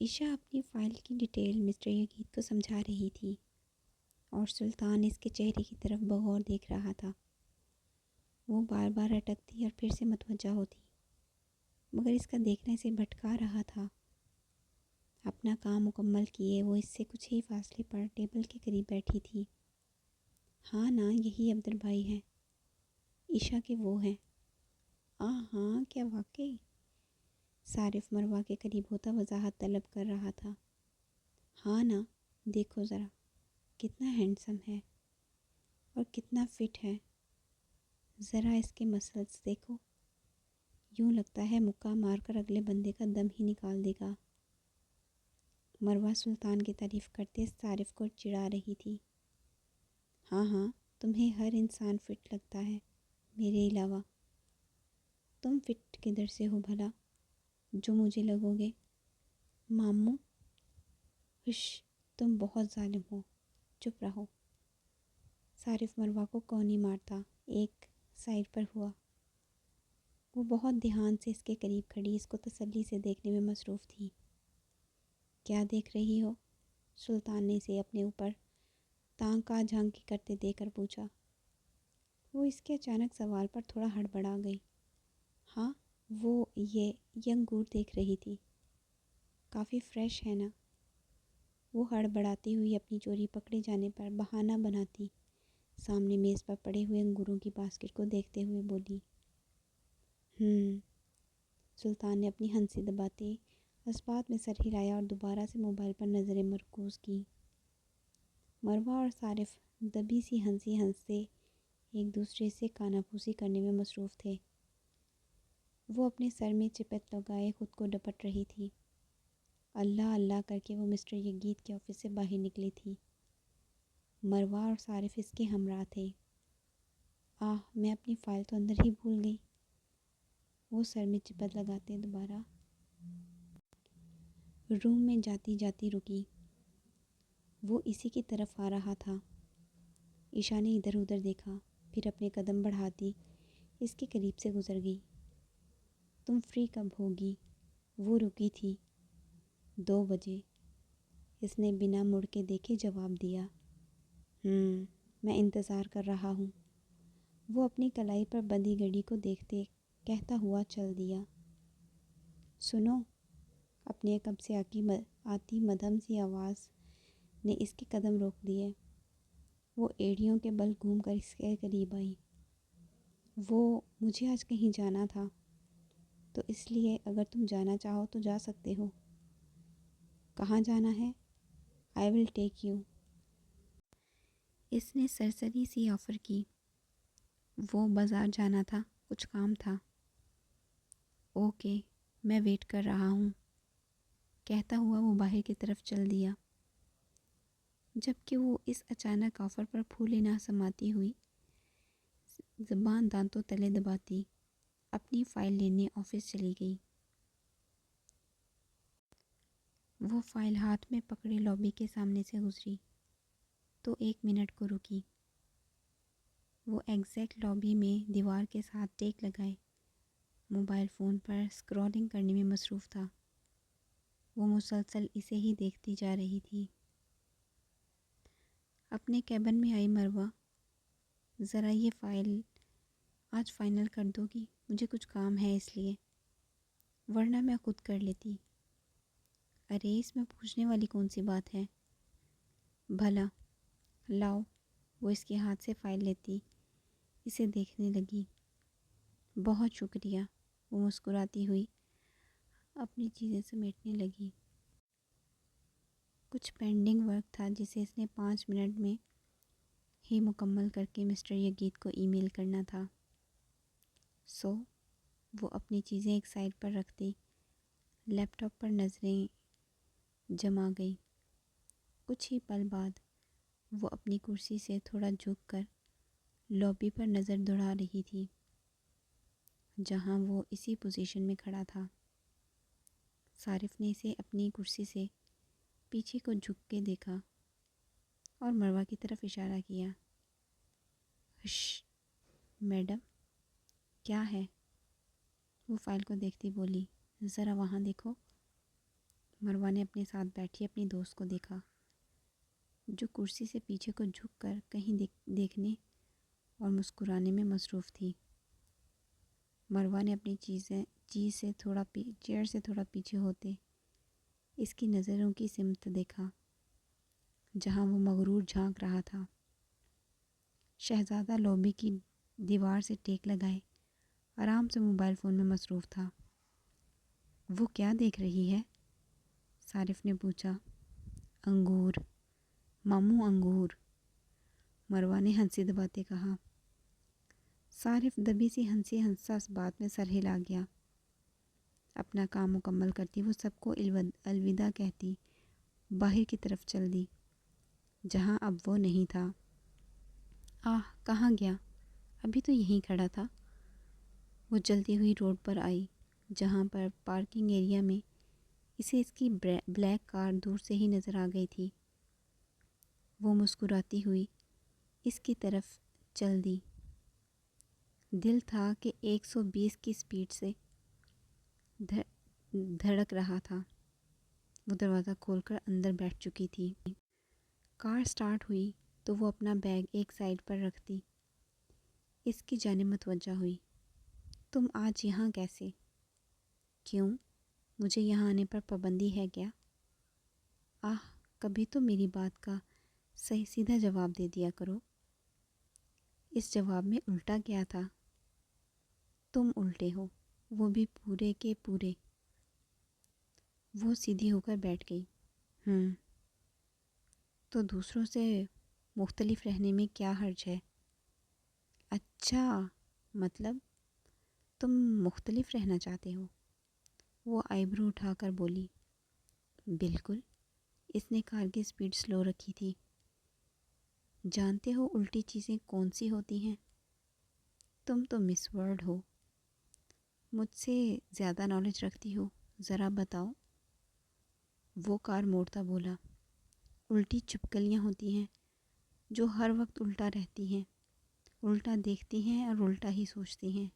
عشا اپنی فائل کی detail mister یگید کو سمجھا رہی تھی اور سلطان اس کے چہرے کی طرف بغور دیکھ رہا تھا۔ وہ بار بار اٹکتی اور پھر سے متوجہ ہوتی، مگر اس کا دیکھنا اسے بھٹکا رہا تھا۔ اپنا کام مکمل کیے وہ اس سے کچھ ہی فاصلے پر ٹیبل کے قریب بیٹھی تھی۔ ہاں نا، یہی عبدر بھائی ہیں، عشا کے وہ ہیں۔ ہاں، کیا واقعی؟ صارف مروہ کے قریب ہوتا وضاحت طلب کر رہا تھا۔ ہاں نا، دیکھو ذرا، کتنا ہینڈسم ہے اور کتنا فٹ ہے، ذرا اس کے مسلز دیکھو، یوں لگتا ہے مکہ مار کر اگلے بندے کا دم ہی نکال دے گا۔ مروہ سلطان کی تعریف کرتے صارف کو چڑھا رہی تھی۔ ہاں، تمہیں ہر انسان فٹ لگتا ہے میرے علاوہ۔ تم فٹ کدھر سے ہو بھلا جو مجھے لگو گے؟ ماموں، ہش، تم بہت ظالم ہو، چپ رہو۔ صارف مروہ کو کون ہی مارتا، ایک سائڈ پر ہوا۔ وہ بہت دھیان سے اس کے قریب کھڑی اس کو تسلی سے دیکھنے میں مصروف تھی۔ کیا دیکھ رہی ہو؟ سلطان نے اسے اپنے اوپر تانکا جھانکی کرتے دیکھ کر پوچھا۔ وہ اس کے اچانک سوال پر تھوڑا ہڑبڑا گئی۔ ہاں، وہ یہ انگور دیکھ رہی تھی، کافی فریش ہے نا؟ وہ ہڑبڑاتی ہوئی اپنی چوری پکڑے جانے پر بہانہ بناتی سامنے میز پر پڑے ہوئے انگوروں کی باسکٹ کو دیکھتے ہوئے بولی۔ سلطان نے اپنی ہنسی دباتے اس بات میں سر ہلایا اور دوبارہ سے موبائل پر نظریں مرکوز کی۔ مروہ اور صارف دبی سی ہنسی ہنستے ایک دوسرے سے کانا پھوسی کرنے میں مصروف تھے۔ وہ اپنے سر میں چپت لگائے خود کو ڈپٹ رہی تھی۔ اللہ اللہ کر کے وہ مسٹر یگید کے آفس سے باہر نکلی تھی۔ مروہ اور صارف اس کے ہمراہ تھے۔ میں اپنی فائل تو اندر ہی بھول گئی، وہ سر میں چپت لگاتے دوبارہ روم میں جاتی جاتی رکی۔ وہ اسی کی طرف آ رہا تھا۔ عشا نے ادھر ادھر دیکھا، پھر اپنے قدم بڑھاتی اس کے قریب سے گزر گئی۔ تم فری کب ہوگی؟ وہ رکی تھی۔ 2 بجے، اس نے بنا مڑ کے دیکھے جواب دیا۔ میں انتظار کر رہا ہوں، وہ اپنی کلائی پر بندھی گھڑی کو دیکھتے کہتا ہوا چل دیا۔ سنو، اپنے کب سے آتی مدھم سی آواز نے اس کے قدم روک دیے۔ وہ ایڑیوں کے بل گھوم کر اس کے قریب آئی۔ مجھے آج کہیں جانا تھا، تو اس لیے اگر تم جانا چاہو تو جا سکتے ہو۔ کہاں جانا ہے؟ آئی ول ٹیک یو، اس نے سرسری سی آفر کی۔ وہ بازار جانا تھا، کچھ کام تھا۔ اوکے، میں ویٹ کر رہا ہوں، کہتا ہوا وہ باہر کی طرف چل دیا، جبکہ وہ اس اچانک آفر پر پھولے نہ سماتی ہوئی زبان دانتوں تلے دباتی اپنی فائل لینے آفس چلی گئی۔ وہ فائل ہاتھ میں پکڑے لابی کے سامنے سے گزری تو 1 منٹ کو رکی۔ وہ ایگزیکٹ لابی میں دیوار کے ساتھ ٹیک لگائے موبائل فون پر اسکرولنگ کرنے میں مصروف تھا۔ وہ مسلسل اسے ہی دیکھتی جا رہی تھی۔ اپنے کیبن میں آئی مروہ۔ ذرا یہ فائل آج فائنل کر دو گی؟ مجھے کچھ کام ہے اس لیے، ورنہ میں خود کر لیتی۔ ارے اس میں پوچھنے والی کون سی بات ہے؟ بھلا لاؤ۔ وہ اس کے ہاتھ سے فائل لیتی اسے دیکھنے لگی۔ بہت شکریہ، وہ مسکراتی ہوئی اپنی چیزیں سمیٹنے لگی۔ کچھ پینڈنگ ورک تھا جسے اس نے 5 منٹ میں ہی مکمل کر کے مسٹر یگید کو ای میل کرنا تھا۔ وہ اپنی چیزیں ایک سائڈ پر رکھتی لیپ ٹاپ پر نظریں جما گئی۔ کچھ ہی پل بعد وہ اپنی کرسی سے تھوڑا جھک کر لابی پر نظر دوڑا رہی تھی، جہاں وہ اسی پوزیشن میں کھڑا تھا۔ صارف نے اسے اپنی کرسی سے پیچھے کو جھک کے دیکھا اور مروہ کی طرف اشارہ کیا۔ ہش میڈم، کیا ہے؟ وہ فائل کو دیکھتی بولی۔ ذرا وہاں دیکھو۔ مروہ نے اپنے ساتھ بیٹھی اپنی دوست کو دیکھا جو کرسی سے پیچھے کو جھک کر کہیں دیکھنے اور مسکرانے میں مصروف تھی۔ مروہ نے اپنی چیئر سے تھوڑا پیچھے ہوتے اس کی نظروں کی سمت دیکھا جہاں وہ مغرور جھانک رہا تھا۔ شہزادہ لابی کی دیوار سے ٹیک لگائے آرام سے موبائل فون میں مصروف تھا۔ وہ کیا دیکھ رہی ہے؟ صارف نے پوچھا۔ انگور ماموں، انگور، مروہ نے ہنسی دباتے کہا۔ صارف دبی سی ہنسی حساس بات میں سر ہلا گیا۔ اپنا کام مکمل کرتی وہ سب کو الوداع کہتی باہر کی طرف چل دی جہاں اب وہ نہیں تھا۔ کہاں گیا؟ ابھی تو یہیں کھڑا تھا۔ وہ چلتی ہوئی روڈ پر آئی جہاں پر پارکنگ ایریا میں اسے اس کی بلیک کار دور سے ہی نظر آ گئی تھی۔ وہ مسکراتی ہوئی اس کی طرف چل دی۔ دل تھا کہ 120 کی سپیڈ سے دھڑک رہا تھا۔ وہ دروازہ کھول کر اندر بیٹھ چکی تھی۔ کار سٹارٹ ہوئی تو وہ اپنا بیگ ایک سائڈ پر رکھ دی۔ اس کی جانب متوجہ ہوئی۔ تم آج یہاں کیسے؟ کیوں؟ مجھے یہاں آنے پر پابندی ہے کیا؟ کبھی تو میری بات کا صحیح سیدھا جواب دے دیا کرو۔ اس جواب میں الٹا کیا تھا؟ تم الٹے ہو، وہ بھی پورے کے پورے۔ وہ سیدھی ہو کر بیٹھ گئی۔ تو دوسروں سے مختلف رہنے میں کیا حرج ہے؟ اچھا، مطلب تم مختلف رہنا چاہتے ہو؟ وہ آئی برو اٹھا کر بولی۔ بالکل۔ اس نے کار کی سپیڈ سلو رکھی تھی۔ جانتے ہو الٹی چیزیں کون سی ہوتی ہیں؟ تم تو مس ورلڈ ہو، مجھ سے زیادہ نالج رکھتی ہو، ذرا بتاؤ۔ وہ کار موڑتا بولا۔ الٹی چپکلیاں ہوتی ہیں جو ہر وقت الٹا رہتی ہیں، الٹا دیکھتی ہیں اور الٹا ہی سوچتی ہیں۔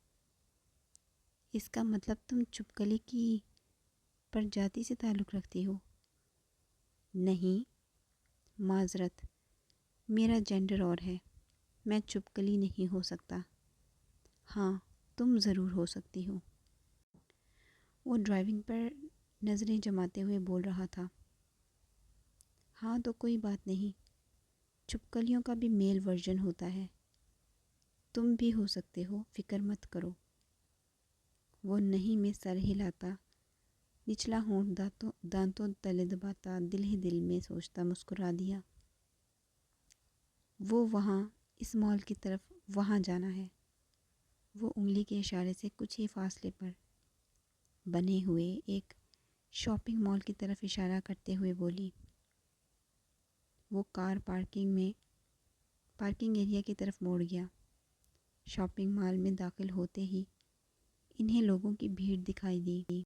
اس کا مطلب تم چپکلی کی پرجاتی سے تعلق رکھتی ہو؟ نہیں، معذرت، میرا جینڈر اور ہے، میں چپکلی نہیں ہو سکتا۔ ہاں، تم ضرور ہو سکتی ہو۔ وہ ڈرائیونگ پر نظریں جماتے ہوئے بول رہا تھا۔ ہاں تو کوئی بات نہیں، چپکلیوں کا بھی میل ورژن ہوتا ہے، تم بھی ہو سکتے ہو، فکر مت کرو۔ وہ نہیں میں سر ہلاتا، نچلا ہونٹ دانتوں تلے دباتا، دل ہی دل میں سوچتا مسکرا دیا۔ وہ وہاں، اس مال کی طرف، وہاں جانا ہے۔ وہ انگلی کے اشارے سے کچھ ہی فاصلے پر بنے ہوئے ایک شاپنگ مال کی طرف اشارہ کرتے ہوئے بولی۔ وہ کار پارکنگ ایریا کی طرف موڑ گیا۔ شاپنگ مال میں داخل ہوتے ہی انہیں لوگوں کی بھیڑ دکھائی دی۔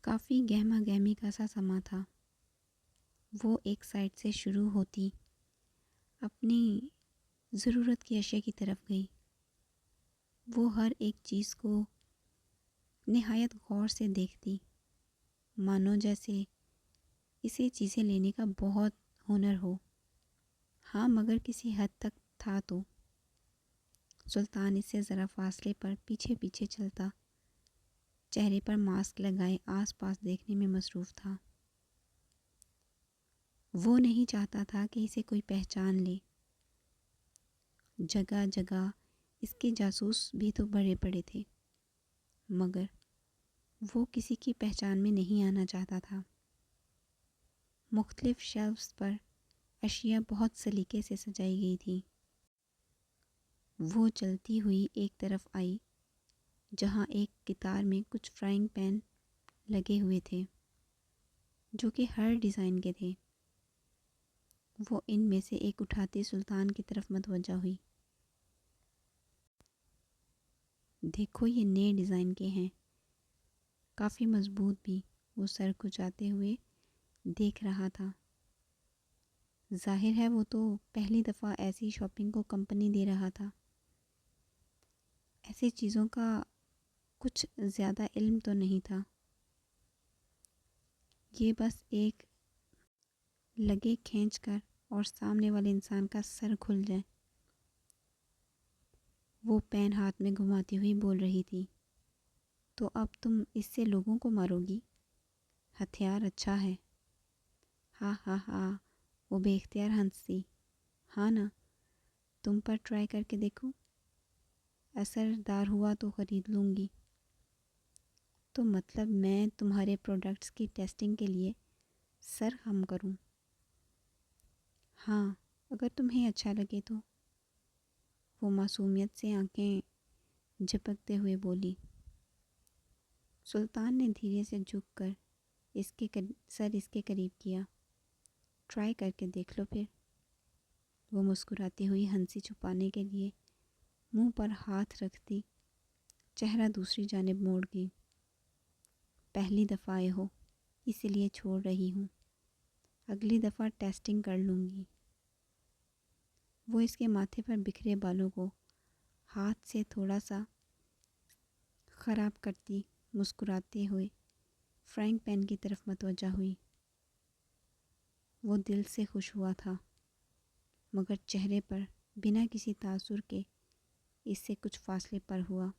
کافی گہما گہمی کا سا سما تھا۔ وہ ایک سائڈ سے شروع ہوتی اپنی ضرورت کی اشیاء کی طرف گئی۔ وہ ہر ایک چیز کو نہایت غور سے دیکھتی، مانو جیسے اسے چیزیں لینے کا بہت ہنر ہو۔ ہاں، مگر کسی حد تک تھا تو۔ سلطان اس سے ذرا فاصلے پر پیچھے پیچھے چلتا، چہرے پر ماسک لگائے آس پاس دیکھنے میں مصروف تھا۔ وہ نہیں چاہتا تھا کہ اسے کوئی پہچان لے۔ جگہ جگہ اس کے جاسوس بھی تو بڑے پڑے تھے، مگر وہ کسی کی پہچان میں نہیں آنا چاہتا تھا۔ مختلف شیلفز پر اشیاء بہت سلیقے سے سجائی گئی تھیں۔ وہ چلتی ہوئی ایک طرف آئی جہاں ایک قطار میں کچھ فرائنگ پین لگے ہوئے تھے جو کہ ہر ڈیزائن کے تھے۔ وہ ان میں سے ایک اٹھاتی سلطان کی طرف متوجہ ہوئی۔ دیکھو، یہ نئے ڈیزائن کے ہیں، کافی مضبوط بھی۔ وہ سر کھنچاتے ہوئے دیکھ رہا تھا۔ ظاہر ہے وہ تو پہلی دفعہ ایسی شاپنگ کو کمپنی دے رہا تھا، ایسی چیزوں کا کچھ زیادہ علم تو نہیں تھا۔ یہ بس ایک لگے کھینچ کر اور سامنے والے انسان کا سر کھل جائے۔ وہ پین ہاتھ میں گھماتی ہوئی بول رہی تھی، تو اب تم اس سے لوگوں کو مارو گی؟ ہتھیار اچھا ہے۔ ہاں ہاں ہاں، وہ بے اختیار ہنسی۔ ہاں نا، تم پر ٹرائی کر کے دیکھو، اثردار ہوا تو خرید لوں گی۔ تو مطلب میں تمہارے پروڈکٹس کی ٹیسٹنگ کے لیے سر خم کروں؟ ہاں، اگر تمہیں اچھا لگے تو۔ وہ معصومیت سے آنکھیں جھپکتے ہوئے بولی۔ سلطان نے دھیرے سے جھک کر سر اس کے قریب کیا۔ ٹرائی کر کے دیکھ لو پھر۔ وہ مسکراتی ہوئی ہنسی چھپانے کے لیے منہ پر ہاتھ رکھتی چہرہ دوسری جانب موڑ گئی۔ پہلی دفعہ آئے ہو اسی لیے چھوڑ رہی ہوں، اگلی دفعہ ٹیسٹنگ کر لوں گی۔ وہ اس کے ماتھے پر بکھرے بالوں کو ہاتھ سے تھوڑا سا خراب کرتی مسکراتے ہوئے فرائنگ پین کی طرف متوجہ ہوئی۔ وہ دل سے خوش ہوا تھا، مگر چہرے پر بنا کسی تاثر کے اس سے کچھ فاصلے پر ہوا۔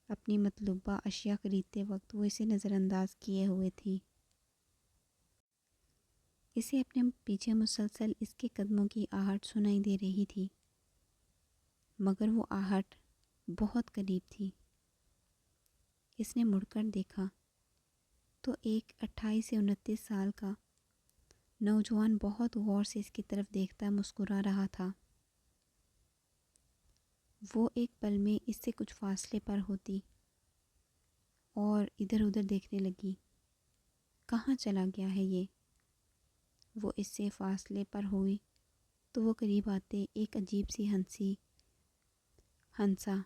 اپنی مطلوبہ اشیاء خریدتے وقت وہ اسے نظر انداز کیے ہوئے تھی۔ اسے اپنے پیچھے مسلسل اس کے قدموں کی آہٹ سنائی دے رہی تھی، مگر وہ آہٹ بہت قریب تھی۔ اس نے مڑ کر دیکھا تو ایک 28 سے 29 سال کا نوجوان بہت غور سے اس کی طرف دیکھتا مسکرا رہا تھا۔ وہ ایک پل میں اس سے کچھ فاصلے پر ہوتی اور ادھر ادھر دیکھنے لگی۔ کہاں چلا گیا ہے یہ؟ وہ اس سے فاصلے پر ہوئی تو وہ قریب آتے ایک عجیب سی ہنسا۔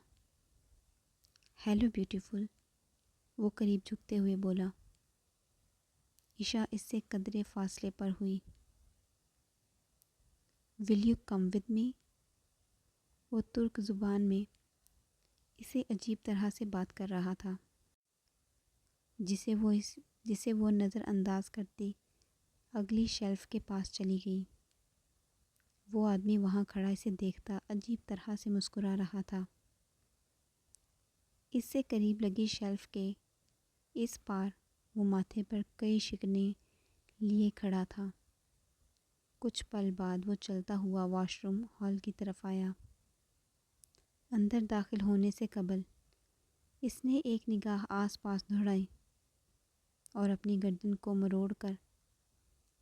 ہیلو بیوٹیفل، وہ قریب جھکتے ہوئے بولا۔ عشا اس سے قدرے فاصلے پر ہوئی۔ Will you come with me? وہ ترک زبان میں اسے عجیب طرح سے بات کر رہا تھا، جسے وہ نظر انداز کرتی اگلی شیلف کے پاس چلی گئی۔ وہ آدمی وہاں کھڑا اسے دیکھتا عجیب طرح سے مسکرا رہا تھا۔ اس سے قریب لگی شیلف کے اس پار وہ ماتھے پر کئی شکنیں لیے کھڑا تھا۔ کچھ پل بعد وہ چلتا ہوا واش روم ہال کی طرف آیا۔ اندر داخل ہونے سے قبل اس نے ایک نگاہ آس پاس دوڑائی اور اپنی گردن کو مروڑ کر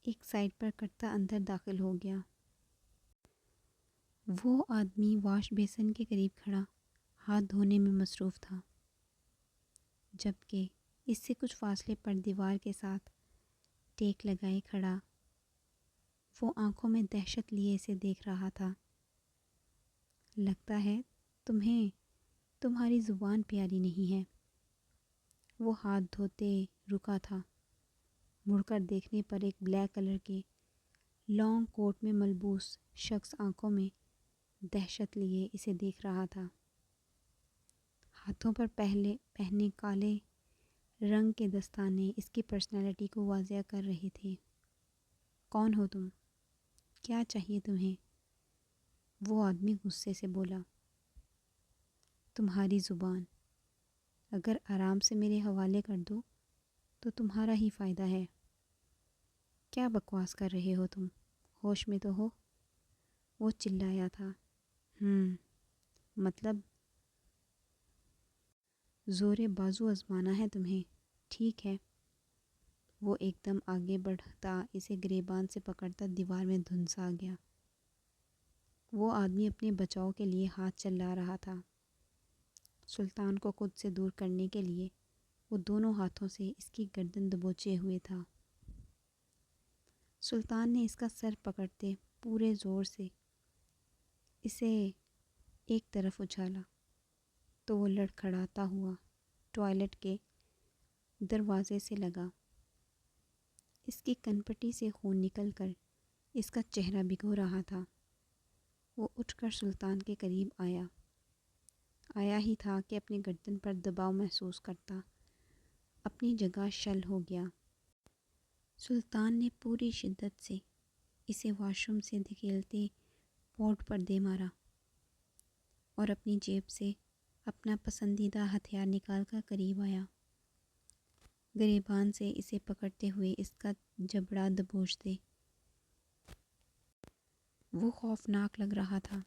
ایک سائڈ پر کرتا اندر داخل ہو گیا۔ وہ آدمی واش بیسن کے قریب کھڑا ہاتھ دھونے میں مصروف تھا، جبکہ اس سے کچھ فاصلے پر دیوار کے ساتھ ٹیک لگائے کھڑا وہ آنکھوں میں دہشت لیے اسے دیکھ رہا تھا۔ لگتا ہے تمہیں تمہاری زبان پیاری نہیں ہے۔ وہ ہاتھ دھوتے رکا تھا۔ مڑ کر دیکھنے پر ایک بلیک کلر کے لانگ کوٹ میں ملبوس شخص آنکھوں میں دہشت لیے اسے دیکھ رہا تھا۔ ہاتھوں پر پہنے کالے رنگ کے دستانے اس کی پرسنالٹی کو واضح کر رہے تھے۔ کون ہو تم؟ کیا چاہیے تمہیں؟ وہ آدمی غصے سے بولا۔ تمہاری زبان اگر آرام سے میرے حوالے کر دو تو تمہارا ہی فائدہ ہے۔ کیا بکواس کر رہے ہو تم؟ ہوش میں تو ہو؟ وہ چلایا تھا۔ مطلب زور بازو آزمانا ہے تمہیں؟ ٹھیک ہے۔ وہ ایک دم آگے بڑھتا اسے گریبان سے پکڑتا دیوار میں دھنسا گیا۔ وہ آدمی اپنے بچاؤ کے لیے ہاتھ چلا رہا تھا۔ سلطان کو خود سے دور کرنے کے لیے وہ دونوں ہاتھوں سے اس کی گردن دبوچے ہوئے تھا۔ سلطان نے اس کا سر پکڑتے پورے زور سے اسے ایک طرف اچھالا تو وہ لڑکھڑاتا ہوا ٹوائلٹ کے دروازے سے لگا۔ اس کی کنپٹی سے خون نکل کر اس کا چہرہ بھگو رہا تھا۔ وہ اٹھ کر سلطان کے قریب آیا ہی تھا کہ اپنی گردن پر دباؤ محسوس کرتا اپنی جگہ شل ہو گیا۔ سلطان نے پوری شدت سے اسے واش روم سے دھکیلتے پورٹ پر دے مارا اور اپنی جیب سے اپنا پسندیدہ ہتھیار نکال کر قریب آیا۔ گریبان سے اسے پکڑتے ہوئے اس کا جبڑا دبوچتے۔ وہ خوفناک لگ رہا تھا۔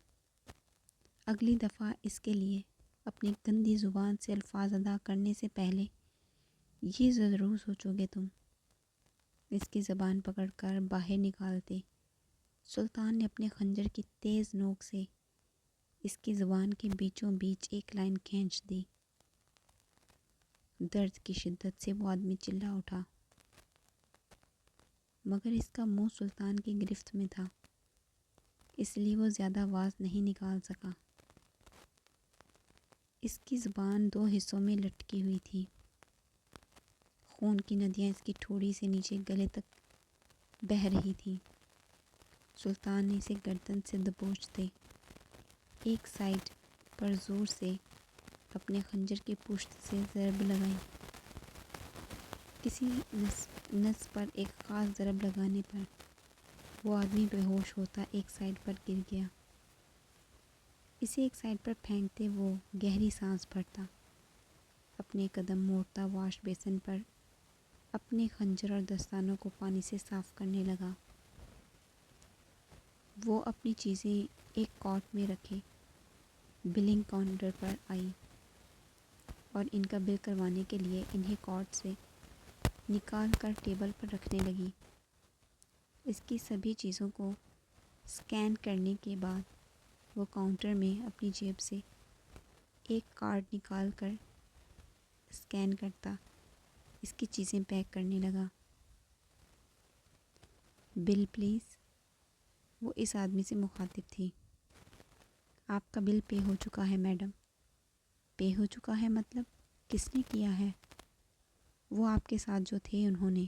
اگلی دفعہ اس کے لیے اپنی گندی زبان سے الفاظ ادا کرنے سے پہلے یہ ضرور سوچو گے تم۔ اس کی زبان پکڑ کر باہر نکالتے سلطان نے اپنے خنجر کی تیز نوک سے اس کی زبان کے بیچوں بیچ ایک لائن کھینچ دی۔ درد کی شدت سے وہ آدمی چلا اٹھا، مگر اس کا منہ سلطان کی گرفت میں تھا، اس لیے وہ زیادہ آواز نہیں نکال سکا۔ اس کی زبان دو حصوں میں لٹکی ہوئی تھی۔ خون کی ندیاں اس کی ٹھوڑی سے نیچے گلے تک بہہ رہی تھیں۔ سلطان نے اسے گردن سے دبوچتے ایک سائڈ پر زور سے اپنے خنجر کی پشت سے ضرب لگائی۔ کسی نس پر ایک خاص ضرب لگانے پر وہ آدمی بے ہوش ہوتا ایک سائڈ پر گر گیا۔ اسے ایک سائڈ پر پھینکتے وہ گہری سانس بھرتا، اپنے قدم موڑتا واش بیسن پر اپنے خنجر اور دستانوں کو پانی سے صاف کرنے لگا۔ وہ اپنی چیزیں ایک کاٹ میں رکھے بلنگ کاؤنٹر پر آئی اور ان کا بل کروانے کے لیے انہیں کاٹ سے نکال کر ٹیبل پر رکھنے لگی۔ اس کی سبھی چیزوں کو اسکین کرنے کے بعد وہ کاؤنٹر میں اپنی جیب سے ایک کارڈ نکال کر اسکین کرتا اس کی چیزیں پیک کرنے لگا۔ بل پلیز۔ وہ اس آدمی سے مخاطب تھی۔ آپ کا بل پے ہو چکا ہے میڈم۔ پے ہو چکا ہے مطلب کس نے کیا ہے؟ وہ آپ کے ساتھ جو تھے انہوں نے۔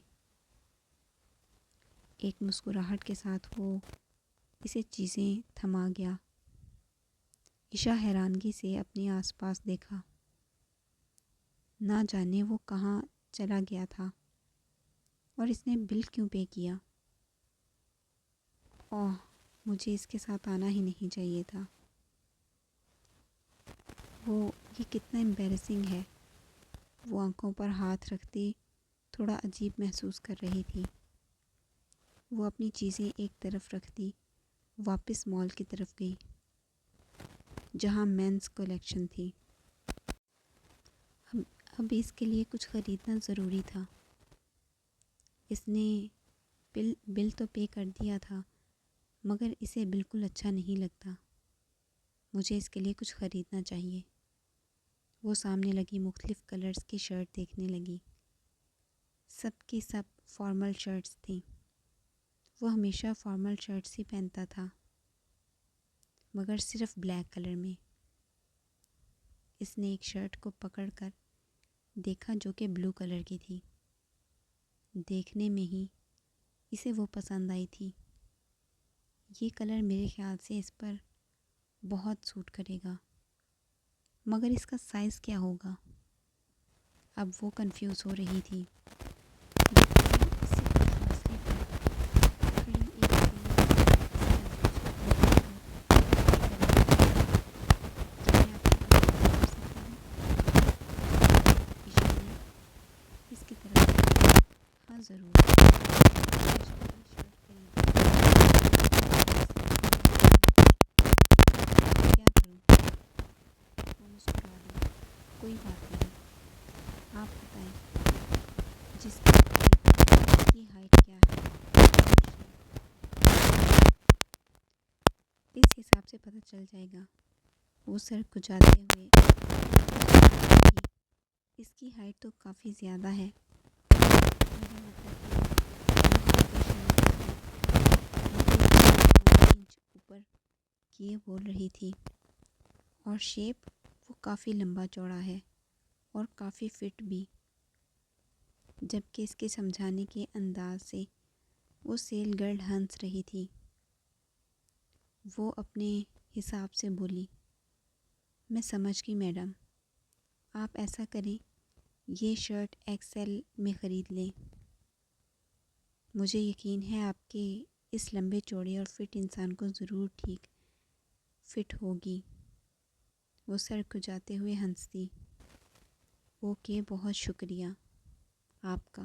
ایک مسکراہٹ کے ساتھ وہ اسے چیزیں تھما گیا۔ عشا حیرانگی سے اپنے آس پاس دیکھا۔ نہ جانے وہ کہاں چلا گیا تھا اور اس نے بل کیوں پے کیا۔ اوہ، مجھے اس کے ساتھ آنا ہی نہیں چاہیے تھا۔ یہ کتنا امبیرسنگ ہے۔ وہ آنکھوں پر ہاتھ رکھتی تھوڑا عجیب محسوس کر رہی تھی۔ وہ اپنی چیزیں ایک طرف رکھتی واپس مال کی طرف گئی جہاں مینس کلیکشن تھی۔ اب اس کے لیے کچھ خریدنا ضروری تھا۔ اس نے بل تو پے کر دیا تھا مگر اسے بالکل اچھا نہیں لگتا۔ مجھے اس کے لیے کچھ خریدنا چاہیے۔ وہ سامنے لگی مختلف کلرز کی شرٹ دیکھنے لگی۔ سب کی سب فارمل شرٹس تھیں۔ وہ ہمیشہ فارمل شرٹس ہی پہنتا تھا مگر صرف بلیک کلر میں۔ اس نے ایک شرٹ کو پکڑ کر دیکھا جو کہ بلو کلر کی تھی۔ دیکھنے میں ہی اسے وہ پسند آئی تھی۔ یہ کلر میرے خیال سے اس پر بہت سوٹ کرے گا، مگر اس کا سائز کیا ہوگا؟ اب وہ کنفیوز ہو رہی تھی۔ اس کی طرف ہاں ضرور۔ کیا کروں؟ وہ مسکرا دی۔ کوئی بات نہیں، آپ بتائیں جس کی ہائٹ کیا ہے؟ اس حساب سے پتہ چل جائے گا۔ وہ سر کھجاتے ہوئے اس کی ہائٹ تو کافی زیادہ ہے۔ میرا مطلب انچ اوپر کیے بول رہی تھی، اور شیپ وہ کافی لمبا چوڑا ہے اور کافی فٹ بھی، جبکہ اس کے سمجھانے کے انداز سے وہ سیل گرل ہنس رہی تھی۔ وہ اپنے حساب سے بولی، میں سمجھ گئی میڈم، آپ ایسا کریں یہ شرٹ ایکس ایل میں خرید لیں۔ مجھے یقین ہے آپ کے اس لمبے چوڑے اور فٹ انسان کو ضرور ٹھیک فٹ ہوگی۔ وہ سر کھجاتے ہوئے ہنس دی۔ اوکے، بہت شکریہ آپ کا۔